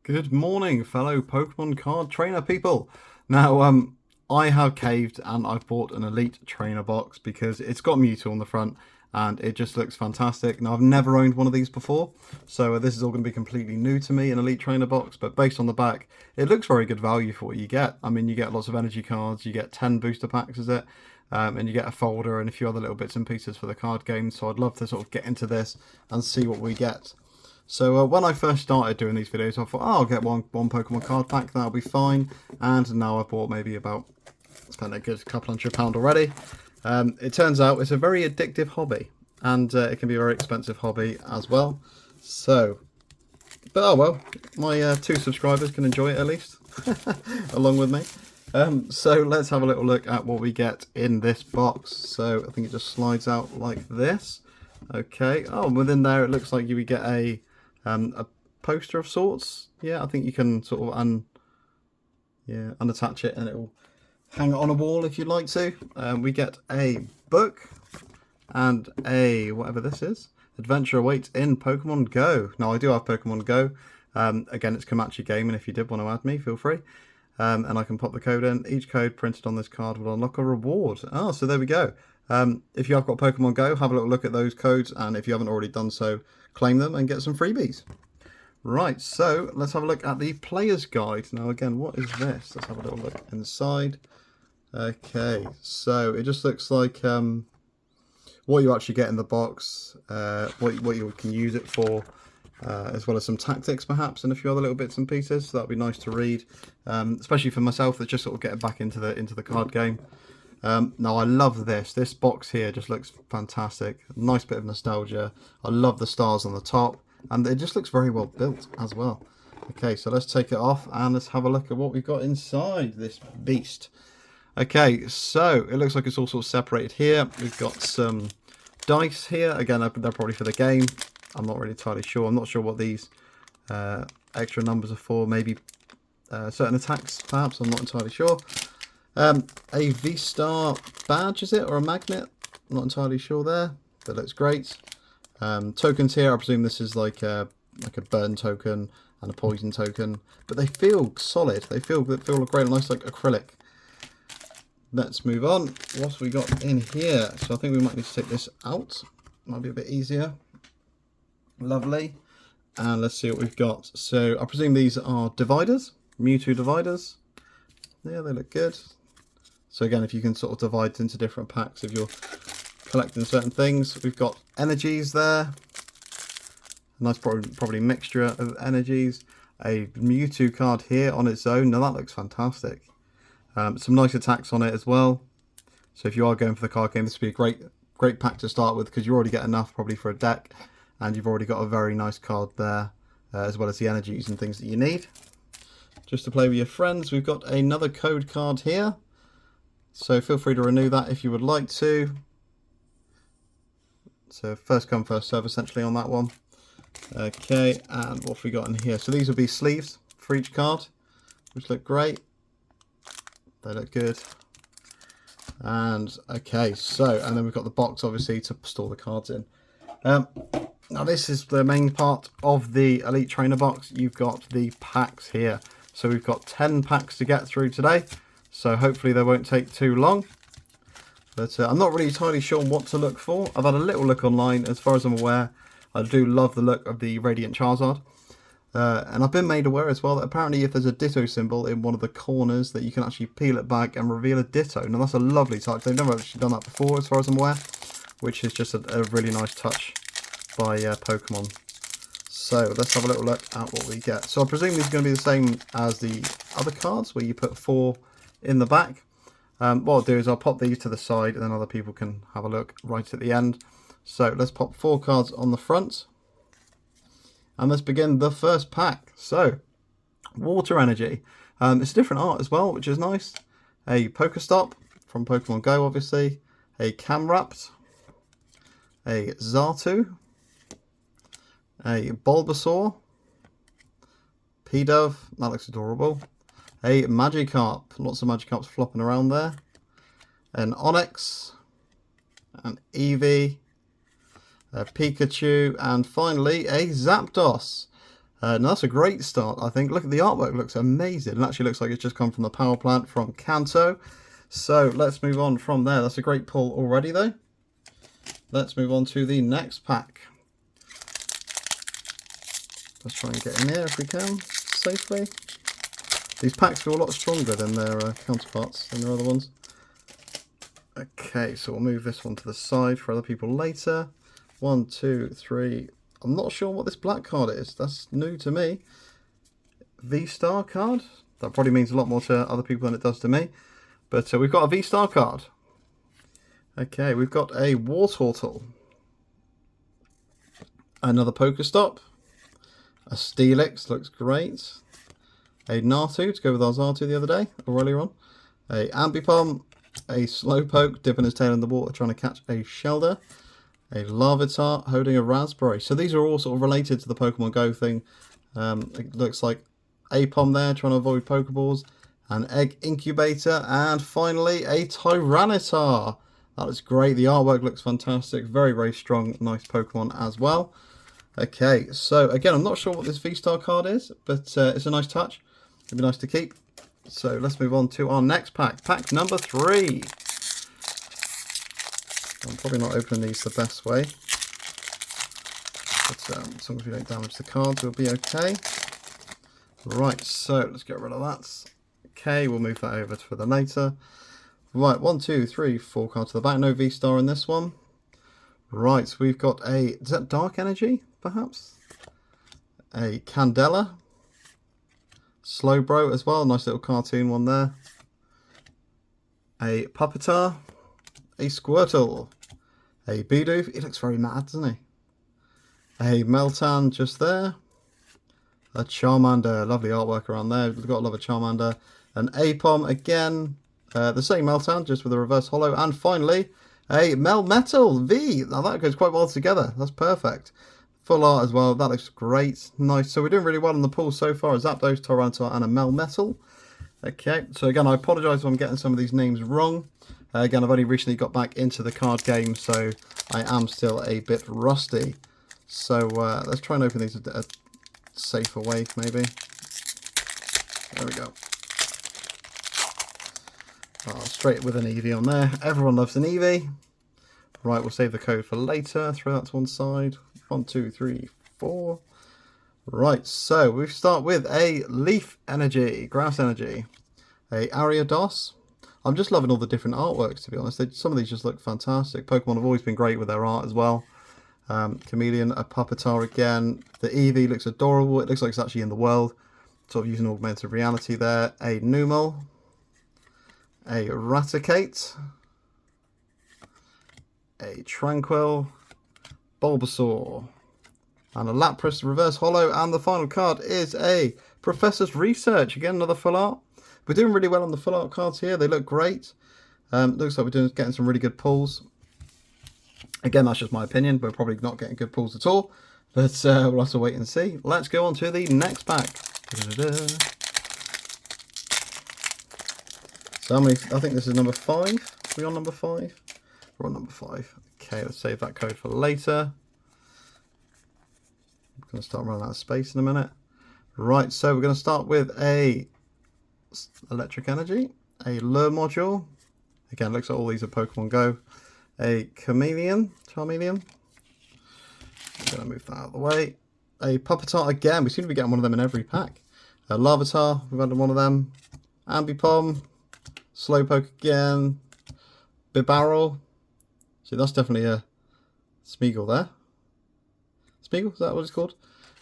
Good morning, fellow Pokemon card trainer people. Now, I have caved and I've bought an Elite Trainer box because it's got Mewtwo on the front and it just looks fantastic. Now, I've never owned one of these before, so this is all going to be completely new to me, an Elite Trainer box, but based on the back, it looks very good value for what you get. I mean, you get lots of energy cards, you get 10 booster packs, is it? And you get a folder and a few other little bits and pieces for the card game, so I'd love to sort of get into this and see what we get. So when I first started doing these videos, I thought, oh, I'll get one Pokemon card pack, that'll be fine. And now I've bought maybe spent a good couple £100 already. It turns out it's a very addictive hobby, and it can be a very expensive hobby as well. So, but oh well, my 2 subscribers can enjoy it at least, along with me. So let's have a little look at what we get in this box. So I think it just slides out like this. Okay. Oh, within there it looks like you would get a poster of sorts. Yeah, I think you can sort of unattach it and it will hang it on a wall if you'd like to. We get a book and a whatever this is. Adventure awaits in Pokemon Go. Now I do have Pokemon Go. Again, it's Kematchi game, and if you did want to add me, feel free. And I can pop the code in. Each code printed on this card will unlock a reward. Oh, so there we go. If you have got Pokemon Go, have a little look at those codes, and if you haven't already done so, claim them and get some freebies. Right, so let's have a look at the player's guide. Now again, what is this? Let's have a little look inside. Okay, so it just looks like what you actually get in the box, what you can use it for, as well as some tactics perhaps and a few other little bits and pieces. So that'd be nice to read, especially for myself that's just sort of getting back into the card game. Now I love this box here, just looks fantastic. Nice bit of nostalgia. I love the stars on the top, and it just looks very well built as well. Okay, so let's take it off and let's have a look at what we've got inside this beast. Okay, so it looks like it's all sort of separated here. We've got some dice here. Again, they're probably for the game. I'm not really entirely sure. I'm not sure what these extra numbers are for. Maybe certain attacks, perhaps. I'm not entirely sure. A V-Star badge, is it? Or a magnet? I'm not entirely sure there. That looks great. Tokens here, I presume this is like a burn token and a poison token. But they feel solid. They feel great, nice like acrylic. Let's move on. What have we got in here? So I think we might need to take this out. Might be a bit easier. Lovely. And let's see what we've got. So I presume these are dividers. Mewtwo dividers. Yeah, they look good. So again, if you can sort of divide into different packs if you're collecting certain things. We've got energies there. A nice probably mixture of energies. A Mewtwo card here on its own. Now that looks fantastic. Some nice attacks on it as well. So if you are going for the card game, this would be a great pack to start with, because you already get enough probably for a deck. And you've already got a very nice card there, as well as the energies and things that you need. Just to play with your friends, we've got another code card here. So feel free to renew that if you would like to. So first come, first serve essentially on that one. Okay, and what have we got in here? So these will be sleeves for each card, which look great. They look good. And okay, so, and then we've got the box obviously to store the cards in. Now this is the main part of the Elite Trainer box. You've got the packs here. So we've got 10 packs to get through today. So hopefully they won't take too long. But I'm not really entirely sure what to look for. I've had a little look online. As far as I'm aware, I do love the look of the Radiant Charizard. And I've been made aware as well that apparently if there's a Ditto symbol in one of the corners, that you can actually peel it back and reveal a Ditto. Now that's a lovely touch. They've never actually done that before as far as I'm aware, which is just a really nice touch by Pokemon. So let's have a little look at what we get. So I presume these are going to be the same as the other cards, where you put 4 in the back. What I'll do is I'll pop these to the side, and then other people can have a look right at the end. So let's pop 4 cards on the front. And let's begin the first pack. So, Water Energy. It's a different art as well, which is nice. A Pokestop from Pokemon Go, obviously. A Camrapt. A Xatu. A Bulbasaur. Pidove. That looks adorable. A Magikarp. Lots of Magikarps flopping around there. An Onix. An Eevee. A Pikachu, and finally a Zapdos. Now that's a great start, I think. Look at the artwork, looks amazing. It actually looks like it's just come from the power plant from Kanto. So let's move on from there. That's a great pull already, though. Let's move on to the next pack. Let's try and get in here if we can, safely. These packs feel a lot stronger than their counterparts, than their other ones. Okay, so we'll move this one to the side for other people later. 1, 2, 3. I'm not sure what this black card is. That's new to me. V-Star card. That probably means a lot more to other people than it does to me. But we've got a V-Star card. Okay, we've got a Wartortle. Another Pokestop. A Steelix, looks great. A Natu to go with our Zartu the other day, or earlier on. A Ambipom. A Slowpoke dipping his tail in the water trying to catch a Shelder. A Larvitar holding a Raspberry. So these are all sort of related to the Pokemon Go thing. It looks like Apom there trying to avoid Pokeballs. An Egg Incubator. And finally a Tyranitar. That is great. The artwork looks fantastic. Very, very strong. Nice Pokemon as well. Okay, so again, I'm not sure what this V-Star card is, but it's a nice touch. It'd be nice to keep. So let's move on to our next pack. Pack number 3. I'm probably not opening these the best way. But as long as we don't damage the cards, we'll be okay. Right, so let's get rid of that. Okay, we'll move that over for the later. Right, 1, 2, 3, 4 cards to the back. No V-Star in this one. Right, so we've got a... Is that Dark Energy, perhaps? A Candela. Slowbro as well. Nice little cartoon one there. A Puppetar. A Squirtle. A Bidoof. He looks very mad, doesn't he? A Meltan just there. A Charmander. Lovely artwork around there. We've got a lot of Charmander. An Apom again. The same Meltan, just with a reverse holo. And finally, a Melmetal V. Now that goes quite well together. That's perfect. Full art as well. That looks great. Nice. So we're doing really well on the pool so far. A Zapdos, Tyranitar, and a Melmetal. Okay. So again, I apologise if I'm getting some of these names wrong. Again, I've only recently got back into the card game, so I am still a bit rusty. So let's try and open these a safer way, maybe. There we go. Oh, straight with an Eevee on there. Everyone loves an Eevee. Right, we'll save the code for later. Throw that to one side. 1, 2, 3, 4. Right, so we start with a Leaf Energy, Grass Energy, a Ariados. I'm just loving all the different artworks, to be honest. Some of these just look fantastic. Pokemon have always been great with their art as well. Chameleon, a Puppetar again. The Eevee looks adorable. It looks like it's actually in the world. Sort of using augmented reality there. A Numel. A Raticate. A Tranquil. Bulbasaur. And a Lapras reverse holo. And the final card is a Professor's Research. Again, another full art. We're doing really well on the full art cards here. They look great. Looks like we're getting some really good pulls. Again, that's just my opinion. We're probably not getting good pulls at all. But we'll have to wait and see. Let's go on to the next pack. So I think this is number 5. Are we on number 5? We're on number 5. Okay, let's save that code for later. I'm going to start running out of space in a minute. Right, so we're going to start with a Electric Energy, a Lure Module. Again, looks like all these are Pokemon Go. A Charmeleon. I'm going to move that out of the way. A Puppetar again. We seem to be getting one of them in every pack. A Larvitar. We've had one of them. Ambipom. Slowpoke again. Bibarel. So that's definitely a Smeagol there. Smeagol, is that what it's called?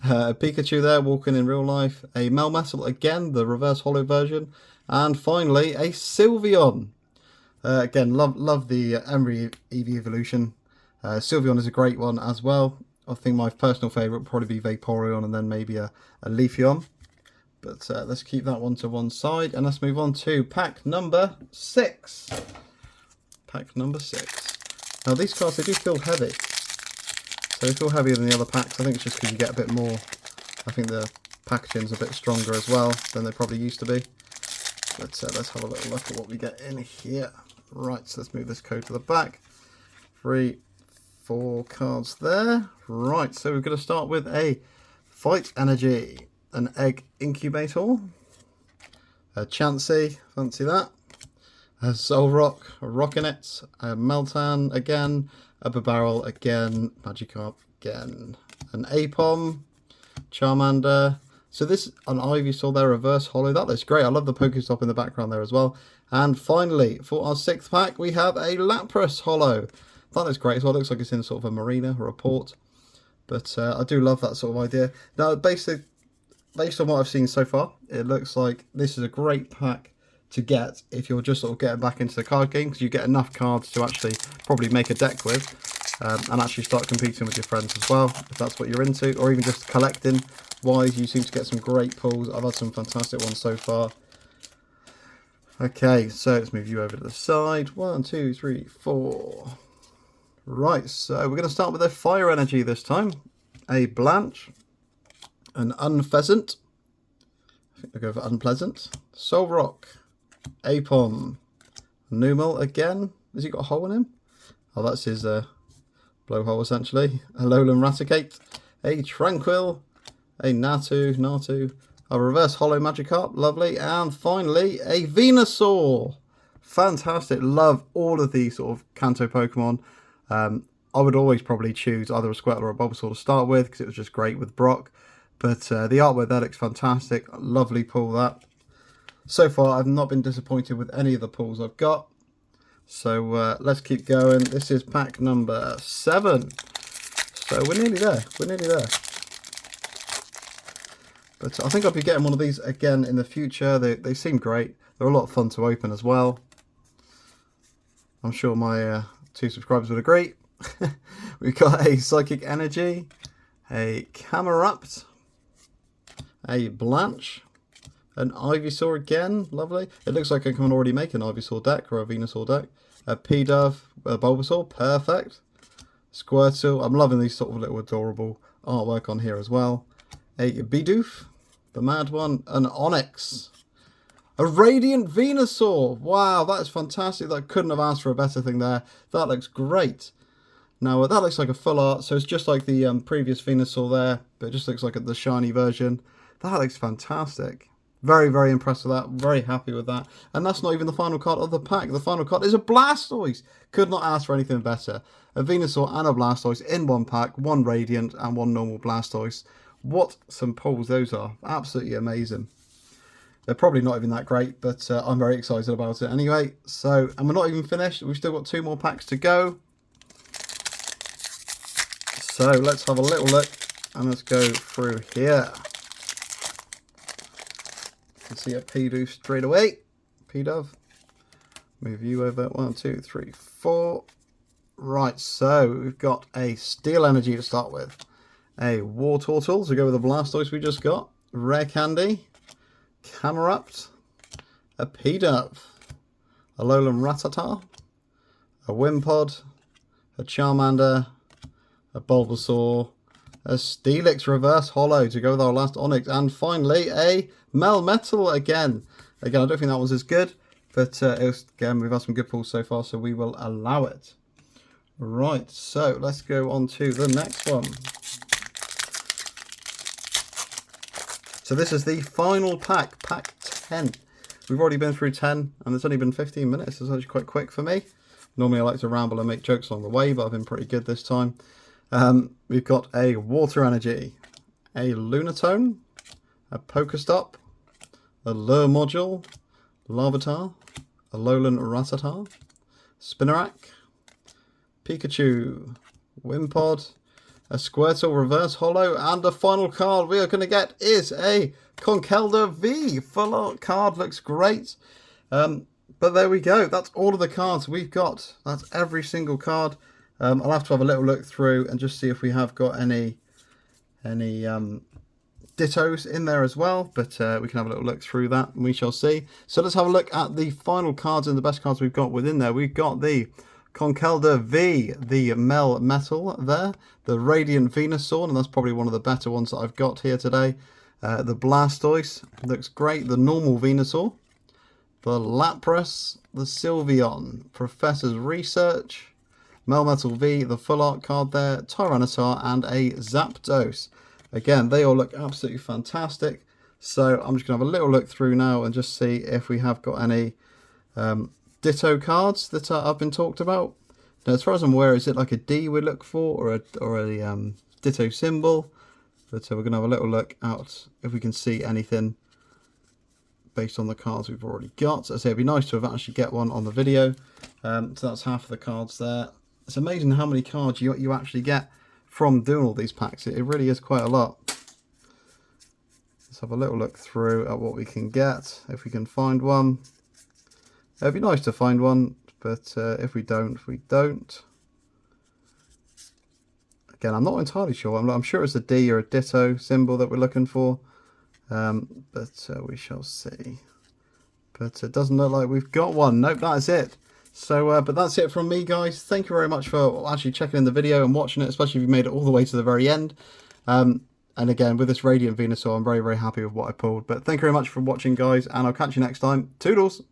A Pikachu there, walking in real life. A Melmetal again, the reverse holo version. And finally, a Sylveon. Again, love the Emery Eevee evolution. Sylveon is a great one as well. I think my personal favourite would probably be Vaporeon and then maybe a Leafeon. But let's keep that one to one side. And let's move on to pack number 6. Pack number 6. Now these cards, they do feel heavy. So they feel heavier than the other packs. I think it's just because you get a bit more. I think the packaging's a bit stronger as well than they probably used to be. But let's have a little look at what we get in here. Right, so let's move this code to the back. 3, 4 cards there. Right, so we're going to start with a Fight Energy, an Egg Incubator, a Chansey, fancy that, a Solrock, a Rockinet, a Meltan again, a Barrel again, Magikarp again, an Apom, Charmander. So this, an Ivysaur there, reverse holo. That looks great. I love the Pokestop in the background there as well. And finally, for our 6th pack, we have a Lapras holo. That looks great as well. It looks like it's in sort of a marina or a port. But I do love that sort of idea. Now, basically, based on what I've seen so far, it looks like this is a great pack to get if you're just sort of getting back into the card game, because you get enough cards to actually probably make a deck with and actually start competing with your friends as well, if that's what you're into, or even just collecting wise. You seem to get some great pulls. I've had some fantastic ones so far. Okay, so let's move you over to the side. 1, 2, 3, 4. Right, so we're going to start with a Fire Energy this time. A Blanche, an Unpheasant, I think we'll go for Unpleasant, Solrock, Apom, Numel again. Has he got a hole in him? Oh, that's his blowhole essentially. A Alolan Raticate, a Tranquil, a Natu, a reverse holo Magikarp, lovely, and finally a Venusaur. Fantastic, love all of these sort of Kanto Pokemon. I would always probably choose either a Squirtle or a Bulbasaur to start with, because it was just great with Brock. But the artwork there looks fantastic. Lovely pull that. So far, I've not been disappointed with any of the pulls I've got. So let's keep going. This is pack number 7. So we're nearly there. But I think I'll be getting one of these again in the future. They seem great. They're a lot of fun to open as well. I'm sure my 2 subscribers would agree. We've got a Psychic Energy, a Camerupt, a Blanche, an Ivysaur again, lovely. It looks like I can already make an Ivysaur deck or a Venusaur deck. A P-Dove, a Bulbasaur, perfect. Squirtle, I'm loving these sort of little adorable artwork on here as well. A Bidoof, the mad one, an Onyx. A Radiant Venusaur! Wow, that is fantastic. I couldn't have asked for a better thing there. That looks great. Now, that looks like a full art, so it's just like the previous Venusaur there, but it just looks like the shiny version. That looks fantastic. Very, very impressed with that. Very happy with that. And that's not even the final card of the pack. The final card is a Blastoise. Could not ask for anything better. A Venusaur and a Blastoise in one pack. One Radiant and one normal Blastoise. What some pulls those are. Absolutely amazing. They're probably not even that great, but I'm very excited about it anyway. So, and we're not even finished. We've still got 2 more packs to go. So let's have a little look and let's go through here. You can see a P-Dove straight away. P-Dove. Move you over. 1, 2, 3, 4. Right, so we've got a Steel Energy to start with. A War Turtle to go with the Blastoise we just got. Rare Candy. Camerupt. A P-Dove. A Alolan Rattata. A Wimpod. A Charmander. A Bulbasaur, a Steelix reverse holo to go with our last Onyx, and finally a Melmetal again. Again, I don't think that was as good, but again, we've had some good pulls so far, so we will allow it. Right, so let's go on to the next one. So this is the final pack, pack 10. We've already been through 10, and it's only been 15 minutes. It's actually quite quick for me. Normally I like to ramble and make jokes along the way, but I've been pretty good this time. We've got a Water Energy, a Lunatone, a Pokestop, a Lure Module, Larvitar, a Alolan Rattata, Spinarak, Pikachu, Wimpod, a Squirtle reverse holo, and the final card we are going to get is a Conkeldurr V. Full art card, looks great. But there we go. That's all of the cards we've got. That's every single card. I'll have to have a little look through and just see if we have got any dittos in there as well. But we can have a little look through that and we shall see. So let's have a look at the final cards and the best cards we've got within there. We've got the Conkeldurr V, the Melmetal there, the Radiant Venusaur, and that's probably one of the better ones that I've got here today. The Blastoise looks great. The normal Venusaur, the Lapras, the Sylveon, Professor's Research, Melmetal V, the full art card there, Tyranitar, and a Zapdos. Again, they all look absolutely fantastic. So I'm just going to have a little look through now and just see if we have got any ditto cards that have been talked about. Now, as far as I'm aware, is it like a D we look for, or a ditto symbol? But we're going to have a little look out if we can see anything based on the cards we've already got. So it'd be nice to have actually get one on the video. So that's half of the cards there. It's amazing how many cards you actually get from doing all these packs. It really is quite a lot. Let's have a little look through at what we can get, if we can find one. It'd be nice to find one, but if we don't, we don't. Again, I'm not entirely sure. I'm sure it's a D or a ditto symbol that we're looking for, but we shall see. But it doesn't look like we've got one. Nope, that is it. So, but that's it from me, guys. Thank you very much for actually checking in the video and watching it, especially if you made it all the way to the very end. And again, with this Radiant Venusaur, I'm very, very happy with what I pulled. But thank you very much for watching, guys, and I'll catch you next time. Toodles!